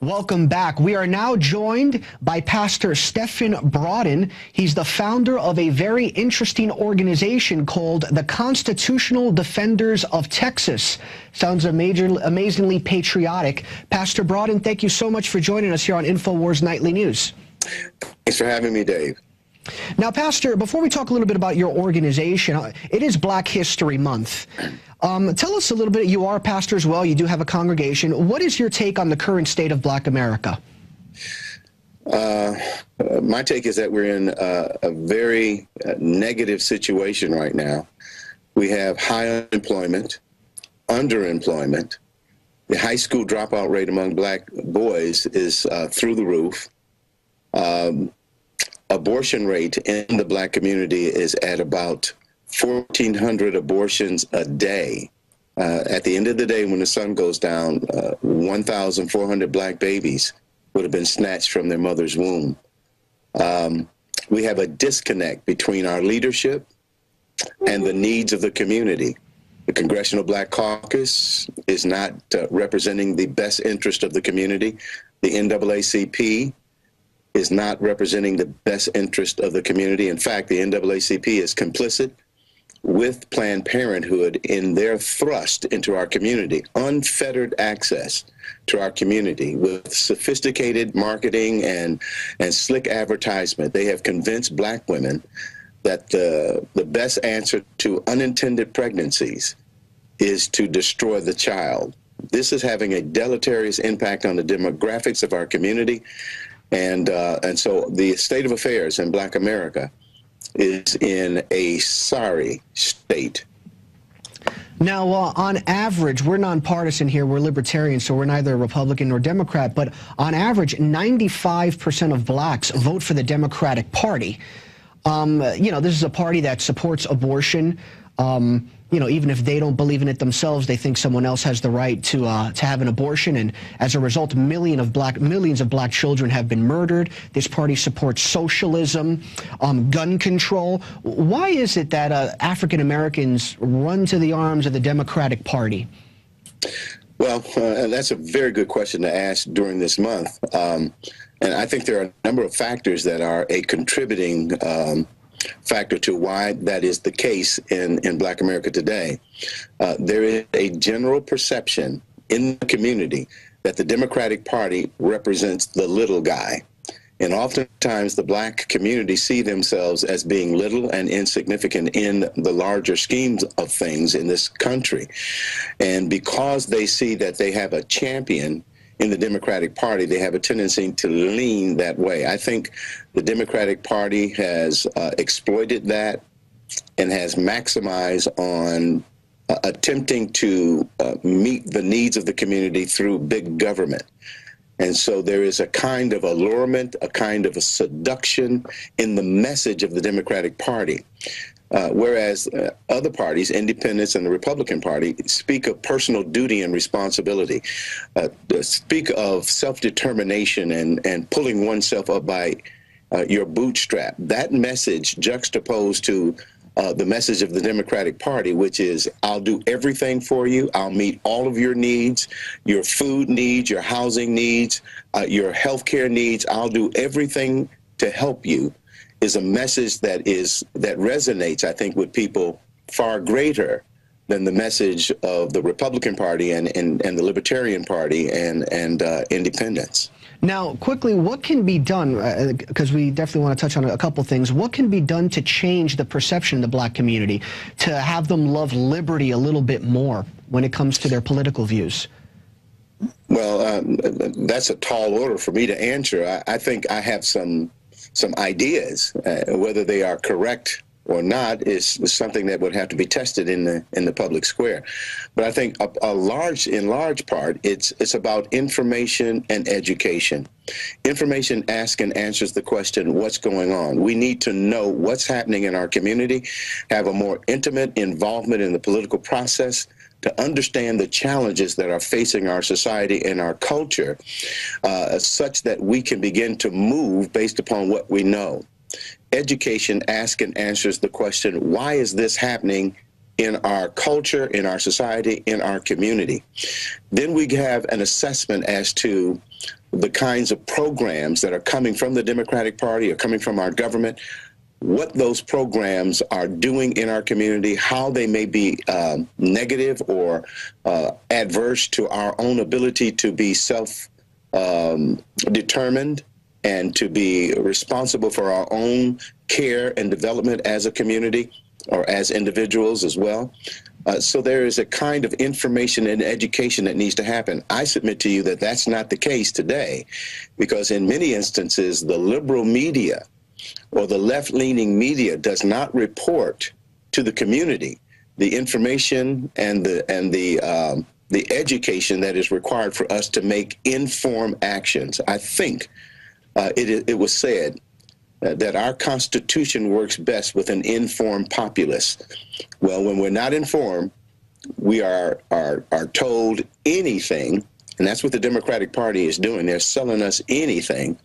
Welcome back. We are now joined by Pastor Stephen Broden. He's the founder of a very interesting organization called the Constitutional Defenders of Texas. Sounds amazingly patriotic. Pastor Broden, thank you so much for joining us here on InfoWars Nightly News. Thanks for having me, Dave. Now, Pastor, before we talk a little bit about your organization, it is Black History Month. Tell us a little bit. You are a pastor as well. You do have a congregation. What is your take on the current state of Black America? My take is that we're in a very negative situation right now. We have high unemployment, underemployment. The high school dropout rate among Black boys is through the roof. Abortion rate in the Black community is at about 1,400 abortions a day. At the end of the day, when the sun goes down, 1,400 Black babies would have been snatched from their mother's womb. We have a disconnect between our leadership and the needs of the community. The Congressional Black Caucus is not representing the best interest of the community. The NAACP is not representing the best interest of the community. In fact, the NAACP is complicit with Planned Parenthood in their thrust into our community, unfettered access to our community with sophisticated marketing and slick advertisement. They have convinced Black women that the best answer to unintended pregnancies is to destroy the child. This is having a deleterious impact on the demographics of our community. And so the state of affairs in Black America is in a sorry state. Now, on average, we're nonpartisan here. We're libertarians, so we're neither Republican nor Democrat. But on average, 95% of Blacks vote for the Democratic Party. You know, this is a party that supports abortion. You know, even if they don't believe in it themselves, they think someone else has the right to have an abortion. And as a result, millions of black children have been murdered. This party supports socialism, gun control. Why is it that African Americans run to the arms of the Democratic Party? Well, that's a very good question to ask during this month. And I think there are a number of factors that are a contributing factor to why that is the case in Black America today. There is a general perception in the community that the Democratic Party represents the little guy. And oftentimes the Black community see themselves as being little and insignificant in the larger schemes of things in this country. And because they see that they have a champion in the Democratic Party, they have a tendency to lean that way. I think the Democratic Party has exploited that and has maximized on attempting to meet the needs of the community through big government. And so there is a kind of allurement, a kind of a seduction in the message of the Democratic Party. Whereas other parties, independents and the Republican Party, speak of personal duty and responsibility, speak of self-determination and pulling oneself up by your bootstrap. That message juxtaposed to the message of the Democratic Party, which is, I'll do everything for you. I'll meet all of your needs, your food needs, your housing needs, your health care needs. I'll do everything to help you, is a message that resonates, I think, with people far greater than the message of the Republican Party and the Libertarian Party and independents. Now, quickly, what can be done, because we definitely want to touch on a couple things, what can be done to change the perception of the Black community, to have them love liberty a little bit more when it comes to their political views? Well, that's a tall order for me to answer. I think I have some ideas. Whether they are correct or not is something that would have to be tested in the public square. But I think in large part, it's about information and education. Information asks and answers the question, what's going on? We need to know what's happening in our community, have a more intimate involvement in the political process, to understand the challenges that are facing our society and our culture, such that we can begin to move based upon what we know. Education asks and answers the question, why is this happening in our culture, in our society, in our community. Then we have an assessment as to the kinds of programs that are coming from the Democratic Party or coming from our government, what those programs are doing in our community, how they may be negative or adverse to our own ability to be self-determined and to be responsible for our own care and development as a community or as individuals as well. So there is a kind of information and education that needs to happen. I submit to you that that's not the case today, because in many instances, the liberal media or the left-leaning media does not report to the community the information and the education that is required for us to make informed actions. I think it was said that our Constitution works best with an informed populace. Well, when we're not informed, we are told anything, and that's what the Democratic Party is doing. They're selling us anything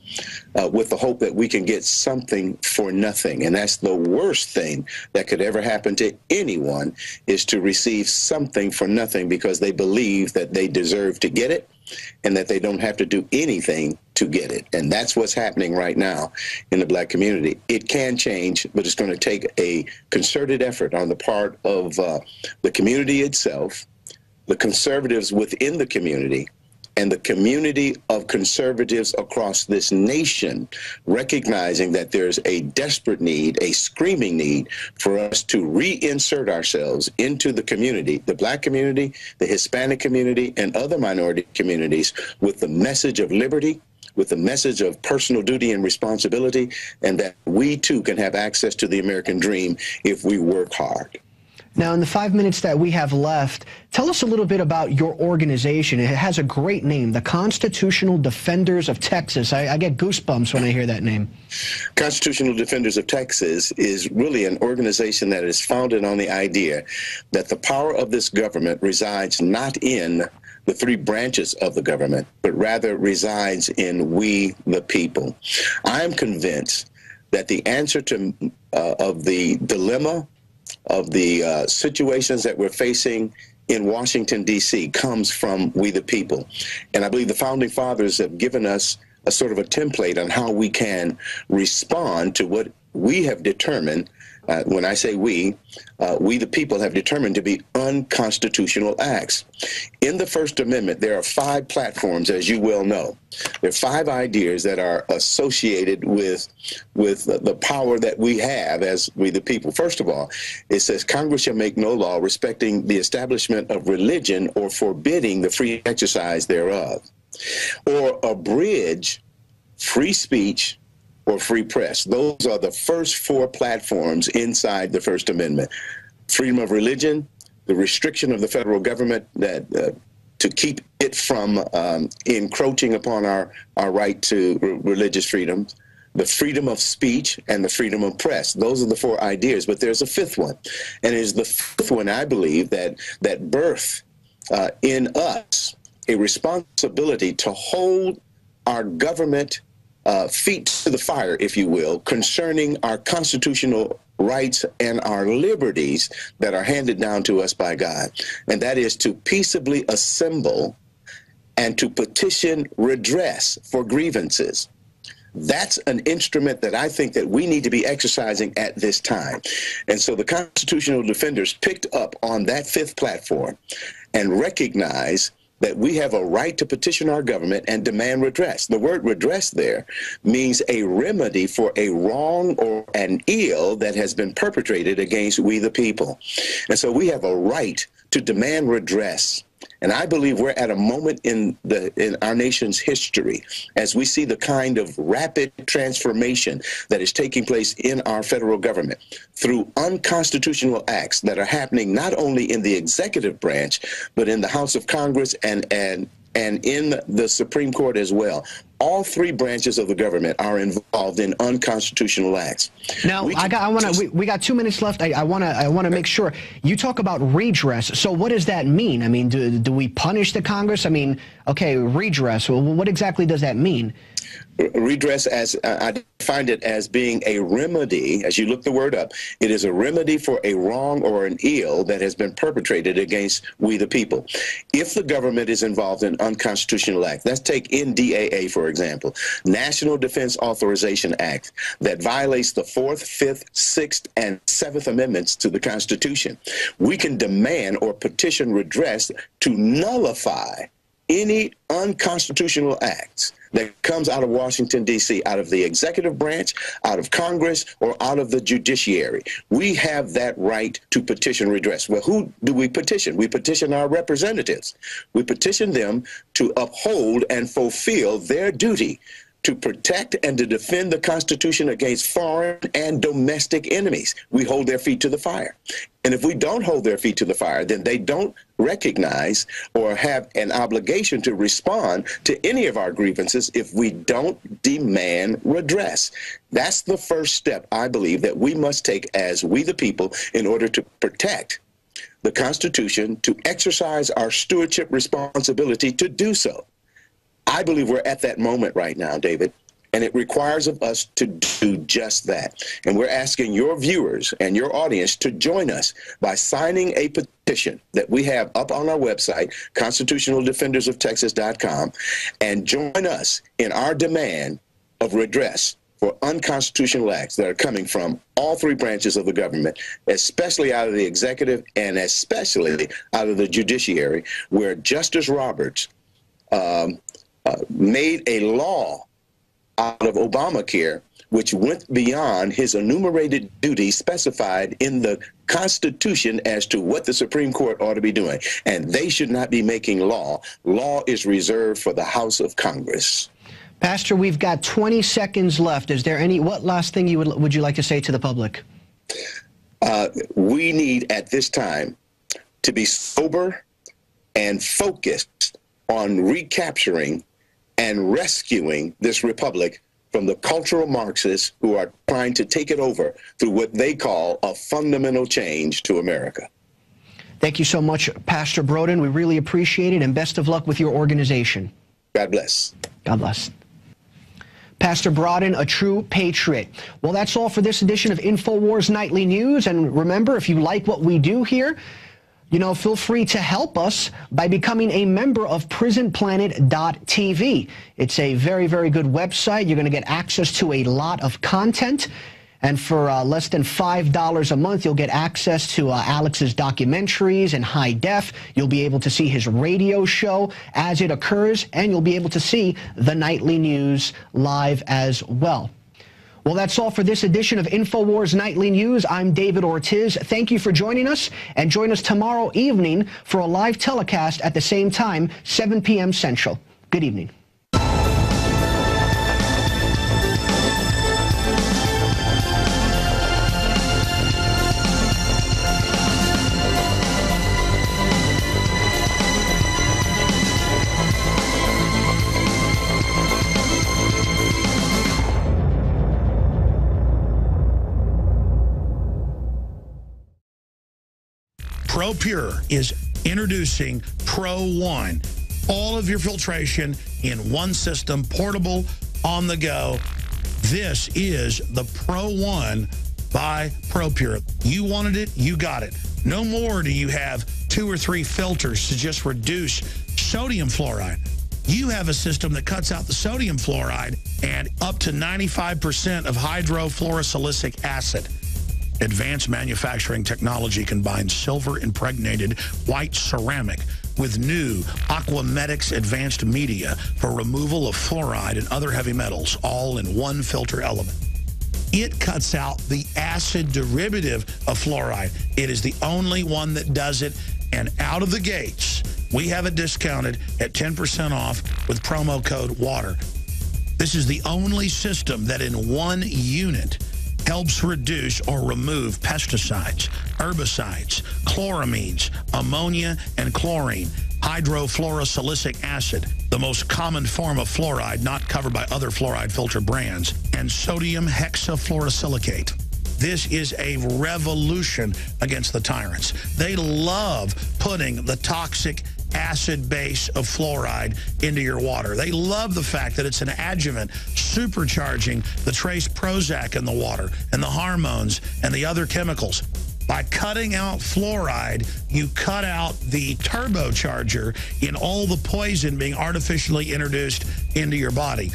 with the hope that we can get something for nothing. And that's the worst thing that could ever happen to anyone, is to receive something for nothing because they believe that they deserve to get it and that they don't have to do anything to get it. And that's what's happening right now in the black community. It can change, but it's going to take a concerted effort on the part of the community itself, the conservatives within the community, and the community of conservatives across this nation, recognizing that there's a desperate need, a screaming need for us to reinsert ourselves into the community, the black community, the Hispanic community, and other minority communities, with the message of liberty, with the message of personal duty and responsibility, and that we too can have access to the American dream if we work hard. Now, in the 5 minutes that we have left, tell us a little bit about your organization. It has a great name, the Constitutional Defenders of Texas. I get goosebumps when I hear that name. Constitutional Defenders of Texas is really an organization that is founded on the idea that the power of this government resides not in the three branches of the government, but rather resides in we, the people. I am convinced that the answer to of the dilemma of the situations that we're facing in Washington, D.C. comes from we the people. And I believe the Founding Fathers have given us a sort of a template on how we can respond to what we have determined, when I say we the people have determined to be unconstitutional acts. In the First Amendment, there are 5 platforms, as you well know. There are 5 ideas that are associated with the power that we have as we the people. First of all, it says Congress shall make no law respecting the establishment of religion or forbidding the free exercise thereof, or abridge free speech or free press. Those are the first 4 platforms inside the First Amendment. Freedom of religion, the restriction of the federal government that to keep it from encroaching upon our right to religious freedom, the freedom of speech, and the freedom of press. Those are the 4 ideas, but there's a 5th one. And it is the 5th one, I believe, that birth in us a responsibility to hold our government feet to the fire, if you will, concerning our constitutional rights and our liberties that are handed down to us by God. And that is to peaceably assemble and to petition redress for grievances. That's an instrument that I think that we need to be exercising at this time. And so the Constitutional Defenders picked up on that 5th platform and recognized that we have a right to petition our government and demand redress. The word redress there means a remedy for a wrong or an ill that has been perpetrated against we the people. And so we have a right to demand redress. And I believe we're at a moment in our nation's history as we see the kind of rapid transformation that is taking place in our federal government through unconstitutional acts that are happening not only in the executive branch, but in the House of Congress and in the Supreme Court as well. All 3 branches of the government are involved in unconstitutional acts. Now, we got 2 minutes left. I want to make sure you talk about redress. So what does that mean? I mean, do we punish the Congress? I mean, okay, redress. Well, what exactly does that mean? Redress, as I find it, as being a remedy. As you look the word up, it is a remedy for a wrong or an ill that has been perpetrated against we the people. If the government is involved in unconstitutional acts, let's take NDAA, for example, National Defense Authorization Act, that violates the 4th, 5th, 6th, and 7th Amendments to the Constitution, we can demand or petition redress to nullify any unconstitutional acts that comes out of Washington, D.C., out of the executive branch, out of Congress, or out of the judiciary. We have that right to petition redress. Well, who do we petition? We petition our representatives. We petition them to uphold and fulfill their duty to protect and to defend the Constitution against foreign and domestic enemies. We hold their feet to the fire. And if we don't hold their feet to the fire, then they don't recognize or have an obligation to respond to any of our grievances if we don't demand redress. That's the first step, I believe, that we must take as we the people in order to protect the Constitution, to exercise our stewardship responsibility to do so. I believe we're at that moment right now, David, and it requires of us to do just that. And we're asking your viewers and your audience to join us by signing a petition that we have up on our website, constitutionaldefendersoftexas.com, and join us in our demand of redress for unconstitutional acts that are coming from all three branches of the government, especially out of the executive and especially out of the judiciary, where Justice Roberts made a law out of Obamacare, which went beyond his enumerated duties specified in the Constitution as to what the Supreme Court ought to be doing. And they should not be making law. Law is reserved for the House of Congress. Pastor, we've got 20 seconds left. Is there what last thing would you like to say to the public? We need at this time to be sober and focused on recapturing and rescuing this republic from the cultural Marxists who are trying to take it over through what they call a fundamental change to America. Thank you so much, Pastor Broden. We really appreciate it, and best of luck with your organization. God bless. God bless. Pastor Broden, a true patriot. Well, that's all for this edition of InfoWars Nightly News. And remember, if you like what we do here, feel free to help us by becoming a member of prisonplanet.tv. It's a very, very good website. You're going to get access to a lot of content. And for less than $5 a month, you'll get access to Alex's documentaries in high def. You'll be able to see his radio show as it occurs, and you'll be able to see the nightly news live as well. Well, that's all for this edition of InfoWars Nightly News. I'm David Ortiz. Thank you for joining us, and join us tomorrow evening for a live telecast at the same time, 7 p.m. Central. Good evening. ProPure is introducing Pro One. All of your filtration in one system, portable, on the go. This is the Pro One by ProPure. You wanted it, you got it. No more do you have 2 or 3 filters to just reduce sodium fluoride. You have a system that cuts out the sodium fluoride and up to 95% of hydrofluorosilicic acid. Advanced manufacturing technology combines silver-impregnated white ceramic with new Aquamedics advanced media for removal of fluoride and other heavy metals, all in one filter element. It cuts out the acid derivative of fluoride. It is the only one that does it, and out of the gates, we have it discounted at 10% off with promo code WATER. This is the only system that in one unit helps reduce or remove pesticides, herbicides, chloramines, ammonia, and chlorine, hydrofluorosilicic acid, the most common form of fluoride not covered by other fluoride filter brands, and sodium hexafluorosilicate. This is a revolution against the tyrants. They love putting the toxic acid base of fluoride into your water. They love the fact that it's an adjuvant supercharging the trace Prozac in the water and the hormones and the other chemicals. By cutting out fluoride, you cut out the turbocharger in all the poison being artificially introduced into your body.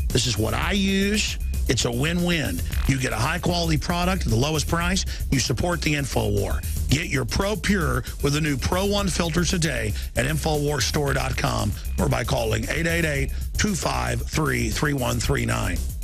This is what I use. It's a win-win. You get a high-quality product at the lowest price. You support the InfoWar. Get your Pro Pure with the new Pro 1 filters today at InfoWarsStore.com or by calling 888-253-3139.